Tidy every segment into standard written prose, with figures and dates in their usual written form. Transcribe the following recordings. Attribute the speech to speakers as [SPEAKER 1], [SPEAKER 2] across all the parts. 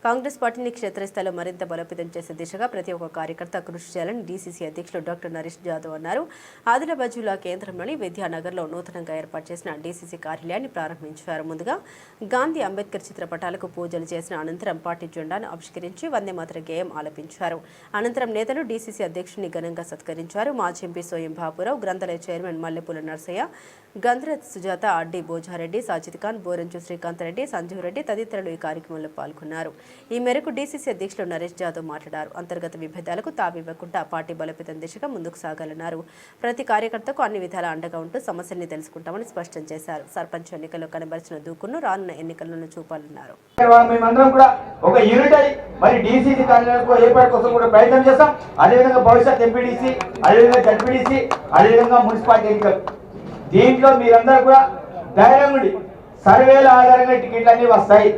[SPEAKER 1] కాంగ్రెస్ పార్టీని క్షేత్రస్థాయిలో మరింత బలోపేతం చేసే దిశగా ప్రతి ఒక్క కార్యకర్త కృషి చేయాలని డీసీసీ అధ్యక్షులు డాక్టర్ నరేష్ జాదవ్ అన్నారు. ఆదిలాబాద్ జిల్లా కేంద్రంలోని విద్యానగర్లో నూతనంగా ఏర్పాటు చేసిన డీసీసీ కార్యాలయాన్ని ప్రారంభించారు. ముందుగా గాంధీ అంబేద్కర్ చిత్రపటాలకు పూజలు చేసిన అనంతరం పార్టీ జెండాను ఆవిష్కరించి వందేమాతర గేయం ఆలపించారు. అనంతరం నేతలు డీసీసీ అధ్యక్షుడిని ఘనంగా సత్కరించారు. మాజీ ఎంపీ సోయం బాపురావు, గ్రంథాలయ చైర్మన్ మల్లెపూల నర్సయ్య, గంధరత్ సుజాత, అడ్డి బోజారెడ్డి, సాజిద్ ఖాన్, బోరంచు శ్రీకాంత్ రెడ్డి, సంజీవ్ రెడ్డి తదితరులు ఈ కార్యక్రమంలో పాల్గొన్నారు. ఈ మేరకు డీసీసీ అధ్యక్షులు నరేష్ జాదవ్ మాట్లాడారు. అంతర్గత విభేదాలకు తావివ్వకుండా పార్టీ బలోపేతం దిశగా ముందుకు సాగాలన్నారు. ప్రతి కార్యకర్తకు అన్ని విధాల అండగా ఉంటూ సమస్యల్ని తెలుసుకుంటామని స్పష్టం చేశారు. సర్పంచ్ ఎన్నికల్లో కనబరిచిన దూకును రానున్న ఎన్నికలను చూపాలన్నారు.
[SPEAKER 2] దీంట్లో మీరందరూ కూడా ధైర్యం ఉండి సర్వేల ఆధారంగా టికెట్లు అన్ని వస్తాయి.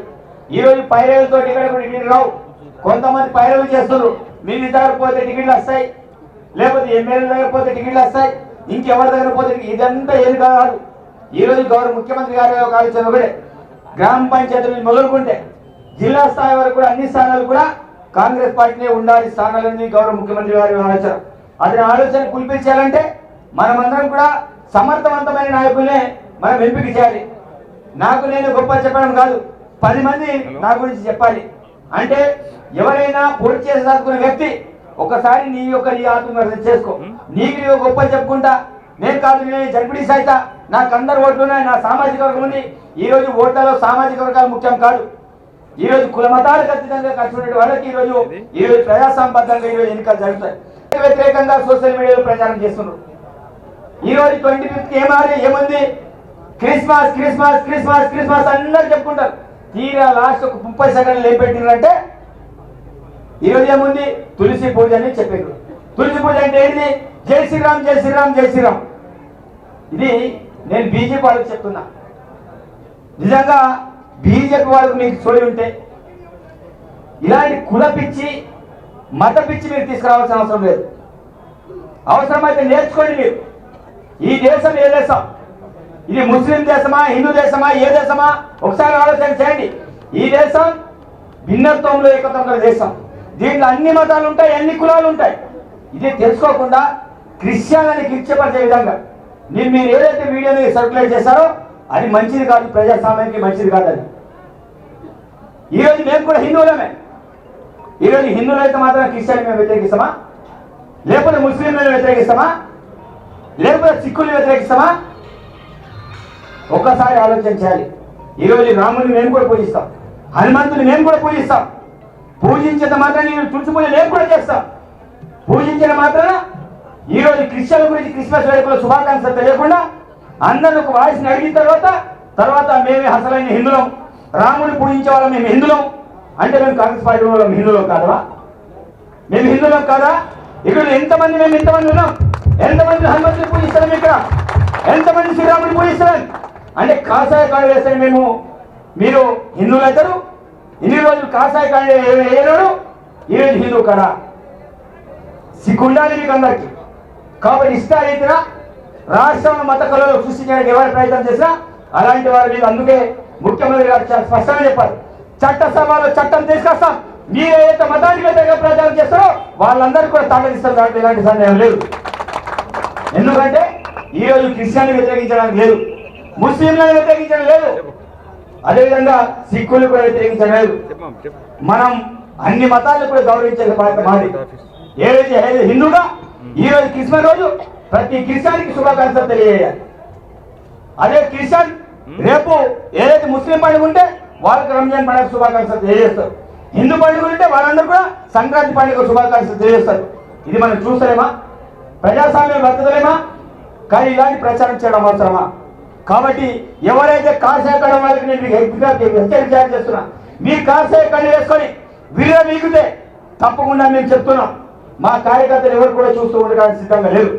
[SPEAKER 2] ఈ రోజు పైరవులతో టికెట్లు రావు. కొంతమంది పైరవులు చేస్తున్నారు. మీరు దగ్గర పోతే టికెట్లు వస్తాయి, లేకపోతే ఎమ్మెల్యే దగ్గర పోతే టికెట్లు వస్తాయి, ఇంకెవరి దగ్గర పోతే ఇదంతా ఏది కాదు. ఈ రోజు గౌరవ ముఖ్యమంత్రి గారి ఆలోచన ఒకటే, గ్రామ పంచాయతీ మొదలుకుంటే జిల్లా స్థాయి వరకు కూడా అన్ని స్థానాలు కూడా కాంగ్రెస్ పార్టీనే ఉండాలి స్థానాలని గౌరవ ముఖ్యమంత్రి గారి ఆలోచన. అతని ఆలోచన కుల్పించాలంటే మనమందరం కూడా సమర్థవంతమైన నాయకులనే మనం ఎంపిక చేయాలి. నాకు నేను గొప్ప చెప్పడం కాదు, 10 మంది నా గురించి చెప్పాలి. అంటే ఎవరైనా పోటీ చేసి చదువుకున్న వ్యక్తి ఒకసారి నీ ఆత్మవిమర్శన చేసుకో. నీకు నీవు గొప్ప చెప్పుకుంటా నేను కాదు, నేను జడ్పీటీసీ అయితే నాకు అందరు ఓట్లు ఉన్నాయి, నా సామాజిక వర్గం ఉంది. ఈరోజు ఓట్లలో సామాజిక వర్గాలు ముఖ్యం కాదు. ఈరోజు కుల మతాలు ఖచ్చితంగా ఖర్చు వాళ్ళకి ఈరోజు ప్రజాసంబద్ధంగా ఈరోజు ఎన్నికలు జరుగుతాయి. వ్యతిరేకంగా సోషల్ మీడియాలో ప్రచారం చేస్తున్నారు. ఈరోజు 25th ఏముంది, క్రిస్మస్ క్రిస్మస్ క్రిస్మస్ క్రిస్మస్ అందరూ చెప్పుకుంటారు. తీరా లాస్ట్ ఒక 30 సెకండ్లు ఏం పెట్టినారంటే ఈరోజు ఏముంది, తులసి పూజ అని చెప్పారు. తులసి పూజ అంటే ఏంటి? జై శ్రీరామ్ జై శ్రీరామ్ జై శ్రీరామ్. ఇది నేను బీజేపీ వాళ్ళకి చెప్తున్నా. నిజంగా బీజేపీ వాళ్ళకు మీకు చూడి ఉంటే ఇలాంటి కుల పిచ్చి మత పిచ్చి మీరు తీసుకురావాల్సిన అవసరం లేదు. అవసరమైతే నేర్చుకోండి. మీరు ఈ దేశం ఏ దేశం? ఇది ముస్లిం దేశమా, హిందూ దేశమా, ఏ దేశమా? ఒకసారి ఆలోచన చేయండి. ఈ దేశం భిన్నత్వంలో ఏకత్వంలో దేశం. దీంట్లో అన్ని మతాలు ఉంటాయి, అన్ని కులాలు ఉంటాయి. ఇది తెలుసుకోకుండా క్రిస్టియన్లని కించపరిచే విధంగా మీరు ఏదైతే వీడియోని సర్క్యులేట్ చేశారో అది మంచిది కాదు, ప్రజాస్వామ్యానికి మంచిది కాదు. అది ఈరోజు మేము కూడా హిందువులమే. ఈరోజు హిందువులు అయితే మాత్రం క్రిస్టియన్ మేము వ్యతిరేకిస్తామా? లేకపోతే ముస్లింలను వ్యతిరేకిస్తామా? లేకపోతే సిక్కుల్ని వ్యతిరేకిస్తామా? ఒక్కసారి ఆలోచన చేయాలి. ఈరోజు రాముని మేము కూడా పూజిస్తాం, హనుమంతుని మేము కూడా పూజిస్తాం. పూజించేంత మాత్రం నేను తులసి పూజ మేము కూడా చేస్తాం. పూజించిన మాత్రం ఈరోజు క్రిస్టియన్ల గురించి క్రిస్మస్ వేడుకల శుభాకాంక్షలు తెలియకుండా అందరూ ఒక వాయిస్ని అడిగిన తర్వాత మేమే అసలైన హిందువులం, రాముని పూజించే వాళ్ళం మేము హిందువులం అంటే మేము కాంగ్రెస్ పార్టీ వాళ్ళం హిందువులం కాదా? మేము హిందువులం కాదా? ఇక్కడ ఎంతమంది మేము ఎంతమంది ఉన్నాం? ఎంతమంది హనుమంతుని పూజిస్తాం? ఇక్కడ ఎంతమంది శ్రీరాముని పూజిస్తాం? అంటే కాషాయ కాళ్ళు వేస్తే మీరు హిందువులు అవుతారు. ఇన్ని రోజులు కాషాయ కాళ్ళు వేయలేడు, ఈరోజు హిందువు కదా? సిగ్గుండాలి మీకు అందరికి. కాబట్టి ఇష్టారీతిన రాష్ట్రంలో మత కళలు సృష్టించడానికి ఎవరు ప్రయత్నం చేసినా అలాంటి వారు మీరు అందుకే ముఖ్యమంత్రి గారు చాలా స్పష్టంగా చెప్పారు, చట్టసభలో చట్టం తీసుకొస్తాం. మీరు ఏదైతే మతానికి వ్యతిరేకంగా ప్రచారం చేస్తారో వాళ్ళందరూ కూడా తాకలిస్తారు. దాంట్లో ఎలాంటి సందేహం లేదు. ఎందుకంటే ఈరోజు క్రిస్టియన్లు వ్యతిరేకించడానికి లేదు, ముస్లింలను వ్యతిరేకించడం లేదు, అదేవిధంగా సిక్కులు కూడా వ్యతిరేకించడం లేదు. మనం అన్ని మతాలను కూడా గౌరవించే బాధ్యత మాది. ఏదైతే హిందూగా ఈరోజు క్రిస్మస్ రోజు ప్రతి క్రిస్టియన్కి శుభాకాంక్షలు తెలియజేయాలి. అదే క్రిస్టియన్ రేపు ఏదైతే ముస్లిం పండుగ ఉంటే వాళ్ళకి రంజాన్ పండుగ శుభాకాంక్షలు తెలియజేస్తారు. హిందూ పండుగ ఉంటే వాళ్ళందరూ కూడా సంక్రాంతి పండుగ శుభాకాంక్షలు తెలియజేస్తారు. ఇది మనం చూస్తలేమా? ప్రజాస్వామ్యం బతకలేమా? కానీ ఇలాంటి ప్రచారం చేయడం అవసరమా? కాబట్టి ఎవరైతే కాషాయ కళ వాళ్ళకి నేను హెచ్చరిక చేస్తున్నా, మీ కాషాయ కళ్ళు వేసుకొని వీడియో మీకుతే తప్పకుండా మేము చెప్తున్నాం. మా కార్యకర్తలు ఎవరు కూడా చూస్తూ ఉండడానికి సిద్ధంగా లేరు.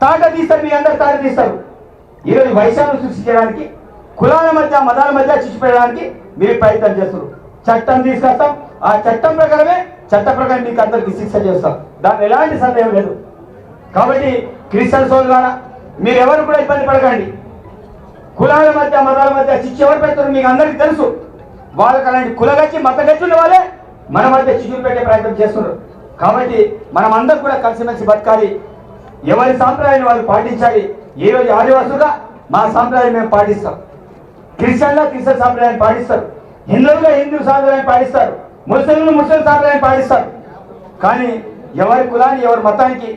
[SPEAKER 2] తాట తీస్తారు, మీ అందరు తాట తీస్తారు. ఈరోజు వైషమ్యం సృష్టించడానికి, కులాల మధ్య మతాల మధ్య చిచ్చిపెట్టడానికి మీరు ప్రయత్నం చేస్తున్నారు. చట్టం తీసుకొస్తాం, ఆ చట్టం ప్రకారమే మీకు అందరికి శిక్ష చేస్తాం. దాంట్లో ఎలాంటి సందేహం లేదు. కాబట్టి క్రిస్టియన్ సోదరులారా మీరు ఎవరు కూడా ఇబ్బంది పడకండి. కులాల మధ్య మతాల మధ్య చిచ్చు ఎవరు పెడతారు మీకు అందరికీ తెలుసు. వాళ్ళకి అలాంటి కులగచ్చి మతగచ్చి ఉన్న వాళ్ళే మన మధ్య చిచులు పెట్టే ప్రయత్నం చేస్తున్నారు. కాబట్టి మనం అందరం కూడా కలిసిమెలిసి బతకాలి, ఎవరి సాంప్రదాయాన్ని వాళ్ళు పాటించాలి. ఈ రోజు ఆదివాసులుగా మా సాంప్రదాయం మేము పాటిస్తాం, క్రిస్టియన్లో క్రిస్టియన్ సాంప్రదాయాన్ని పాటిస్తారు, హిందువులుగా హిందూ సాంప్రదాయాన్ని పాటిస్తారు, ముస్లింలు ముస్లిం సాంప్రదాయాన్ని పాటిస్తారు. కానీ ఎవరి కులాన్ని ఎవరి మతానికి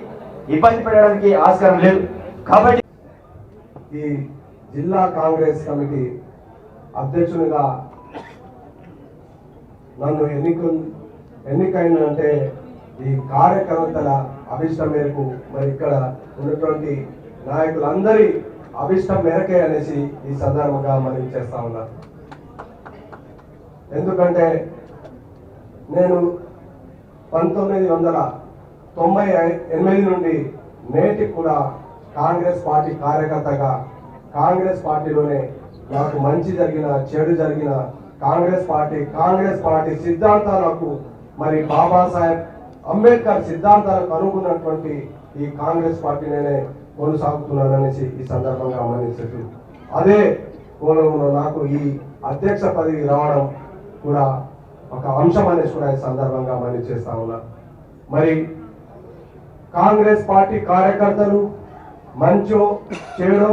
[SPEAKER 2] ఇబ్బంది పెట్టడానికి ఆస్కారం లేదు. కాబట్టి
[SPEAKER 3] ఈ జిల్లా కాంగ్రెస్ కమిటీ అధ్యక్షునిగా నన్ను ఎన్నికైనంటే ఈ కార్యకర్తల అభిష్టం మేరకు, మరి ఇక్కడ ఉన్నటువంటి నాయకులందరి అభిష్టం మేరకే అనేసి ఈ సందర్భంగా మనం చేస్తా ఉన్నా. ఎందుకంటే నేను 1998 నుండి నేటికి కూడా కాంగ్రెస్ పార్టీ కార్యకర్తగా, కాంగ్రెస్ పార్టీలోనే నాకు మంచి జరిగిన చెడు జరిగిన కాంగ్రెస్ పార్టీ సిద్ధాంతాలకు, మరి బాబాసాహెబ్ అంబేద్కర్ సిద్ధాంతాలకు అనుకున్నటువంటి ఈ కాంగ్రెస్ పార్టీనే కొనసాగుతున్నాననేసి ఈ సందర్భంగా గమనించచ్చు. అదే కోణంలో నాకు ఈ అధ్యక్ష పదవి రావడం కూడా ఒక అంశం అనేసి కూడా ఈ సందర్భంగా మనం చేస్తా ఉన్నా. మరి కాంగ్రెస్ పార్టీ కార్యకర్తలు మంచో చెడో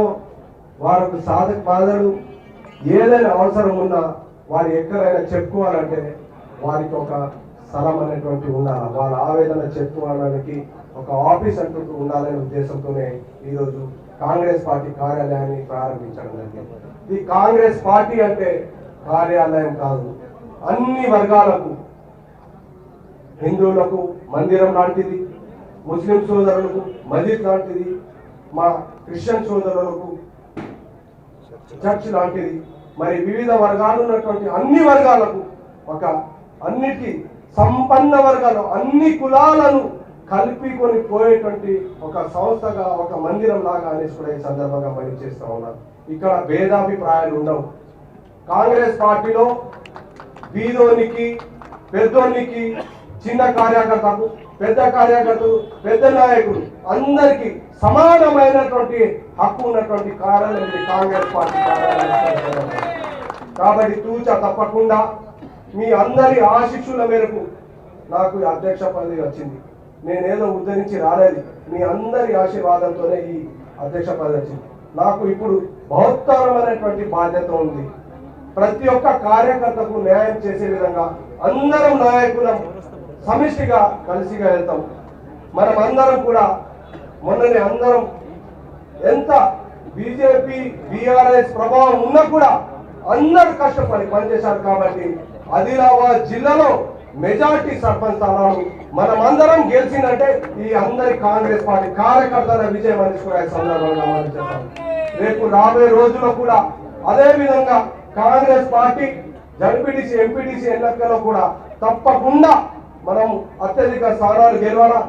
[SPEAKER 3] వారికి సాధక బాధలు ఏదైనా అవసరం ఉన్నా వారు ఎక్కడైనా చెప్పుకోవాలంటే వారికి ఒక స్థలం అనేటువంటి ఉండాలి, వాళ్ళ ఆవేదన చెప్పుకోవడానికి ఒక ఆఫీస్ అంటూ ఉండాలనే ఉద్దేశంతోనే ఈరోజు కాంగ్రెస్ పార్టీ కార్యాలయాన్ని ప్రారంభించడం జరిగింది. ఈ కాంగ్రెస్ పార్టీ అంటే కార్యాలయం కాదు, అన్ని వర్గాలకు, హిందువులకు మందిరం లాంటిది, ముస్లిం సోదరులకు మసీద్ లాంటిది, మా క్రిస్టియన్ సోదరులకు చర్చ్ లాంటిది, మరి వివిధ వర్గాలు ఉన్నటువంటి అన్ని వర్గాలకు ఒక అన్నిటి సంపన్న వర్గాలు అన్ని కులాలను కల్పికొని పోయేటువంటి ఒక సంస్థగా, ఒక మందిరం లాగా అనేసి కూడా ఈ సందర్భంగా పనిచేస్తూ ఉన్నారు. ఇక్కడ భేదాభిప్రాయాలు ఉండవు. కాంగ్రెస్ పార్టీలో బీదోనికి, పెద్దోనికి, చిన్న కార్యకర్తకు, పెద్ద కార్యకర్తలు, పెద్ద నాయకులు అందరికీ సమానమైనటువంటి హక్కు ఉన్నటువంటి కార్యాలయం కాంగ్రెస్ పార్టీ కార్యాలయం. కాబట్టి తూచా తప్పకుండా మీ అందరి ఆశీస్సుల మేరకు నాకు అధ్యక్ష పదవి వచ్చింది. నేనేదో ఉద్ధరించి రాలేదు, మీ అందరి ఆశీర్వాదంతోనే ఈ అధ్యక్ష పదవి వచ్చింది. నాకు ఇప్పుడు బహుత్తరమైనటువంటి బాధ్యత ఉంది. ప్రతి ఒక్క కార్యకర్తకు న్యాయం చేసే విధంగా అందరం నాయకులం సమిష్టిగా కలిసిగా వెళ్తాం. మనం అందరం కూడా మొన్ననే అందరం ఎంత బీజేపీ బీఆర్ఎస్ ప్రభావం ఉన్నా కూడా అందరూ కష్టపడి పనిచేశారు. కాబట్టి ఆదిలాబాద్ జిల్లాలో మెజార్టీ సర్పంచ్ స్థానాలు మనం అందరం గెలిచిందంటే ఈ అందరి కాంగ్రెస్ పార్టీ కార్యకర్తల విజయం అని కూడా ఈ సందర్భంగా మనం చేస్తాం. రేపు రాబోయే రోజుల్లో కూడా అదే విధంగా కాంగ్రెస్ పార్టీ జడ్పీటీసీ ఎంపీటీసీ ఎన్నికల్లో కూడా తప్పకుండా మనం అత్యధిక స్థానాలు గెలవాలా,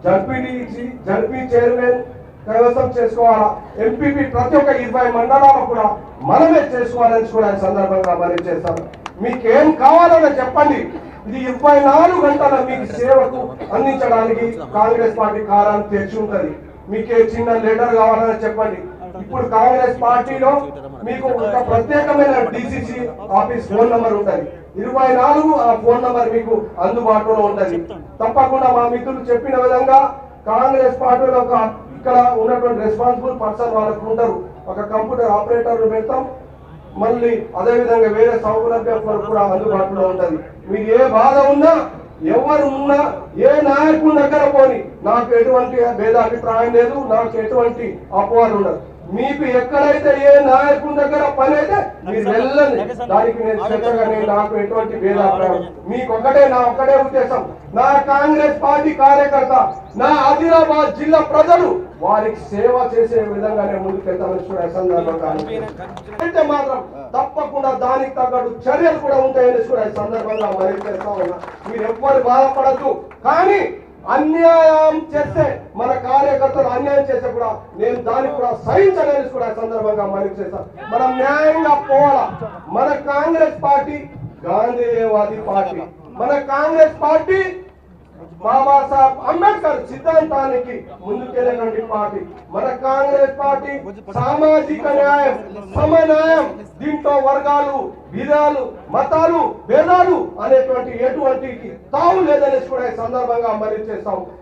[SPEAKER 3] జడ్పీ చైర్మన్ కైవసం చేసుకోవాలా, ఎంపీపీ ప్రతి ఒక్క 20 మండలాలు కూడా మనమే చేసుకోవాలని కూడా ఈ సందర్భంగా మనం చేస్తాం. మీకేం కావాలని చెప్పండి, ఇది 24 గంటల మీకు సేవకు అందించడానికి కాంగ్రెస్ పార్టీ కార్యాలయం తెచ్చి ఉంటుంది. మీకే చిన్న లెటర్ కావాలని చెప్పండి. ఇప్పుడు కాంగ్రెస్ పార్టీలో మీకు ఒక ప్రత్యేకమైన డిసిసి ఆఫీస్ ఫోన్ నంబర్ ఉంటుంది. 24 ఆ ఫోన్ నంబర్ మీకు అందుబాటులో ఉంటుంది. తప్పకుండా మా మిత్రులు చెప్పిన విధంగా కాంగ్రెస్ పార్టీలో ఒక ఇక్కడ ఉన్నటువంటి రెస్పాన్సిబుల్ పర్సన్ వాళ్ళకు ఉంటారు. ఒక కంప్యూటర్ ఆపరేటర్ పెడతాం. మళ్ళీ అదే విధంగా వేరే సౌకర్యం కూడా అందుబాటులో ఉంటుంది. మీకు ఏ బాధ ఉన్నా, ఎవరు ఉన్నా, ఏ నాయకుడి దగ్గర పోని, నాకు ఎటువంటి భేదాభిప్రాయం లేదు, నాకు ఎటువంటి అపోహలు ఉండదు. మీకు ఎక్కడైతే ఏ నాయకుడి దగ్గర పని అయితే మీరు వెళ్ళండి, దానికి నేను శ్రద్ధగా నాకు ఎటువంటి భేదాభిప్రాయం. మీకు నా ఒక్కటే ఉద్దేశం, నా కాంగ్రెస్ పార్టీ కార్యకర్త, నా ఆదిలాబాద్ జిల్లా ప్రజలు వారికి సేవ చేసే విధంగానే ముందుకెళ్తామని సందర్భంగా అంటే మాత్రం తప్పకుండా దానికి తగ్గట్టు చర్యలు కూడా ఉంటాయని కూడా ఈ సందర్భంగా మనం చేస్తా ఉన్నా. మీరు ఎవ్వరు బాధపడద్దు. కానీ అన్యాయం చేస్తే, మన కార్యకర్తలు అన్యాయం చేస్తే కూడా నేను దానికి కూడా సహించలేని కూడా సందర్భంగా మనం చేస్తాం. మనం న్యాయంగా పోవాలా. మన కాంగ్రెస్ పార్టీ గాంధీవాది పార్టీ, మన కాంగ్రెస్ పార్టీ బాబాసాహెబ్ అంబేద్కర్ సిద్ధాంతానికి ముందుకెళ్ళినటువంటి పార్టీ మన కాంగ్రెస్ పార్టీ. సామాజిక న్యాయం, సమన్యాయం, దీంట్లో వర్గాలు, విధాలు, మతాలు, భేదాలు అనేటువంటి ఎటువంటి తావు లేదనేసి కూడా ఈ సందర్భంగా మరి చేస్తాం.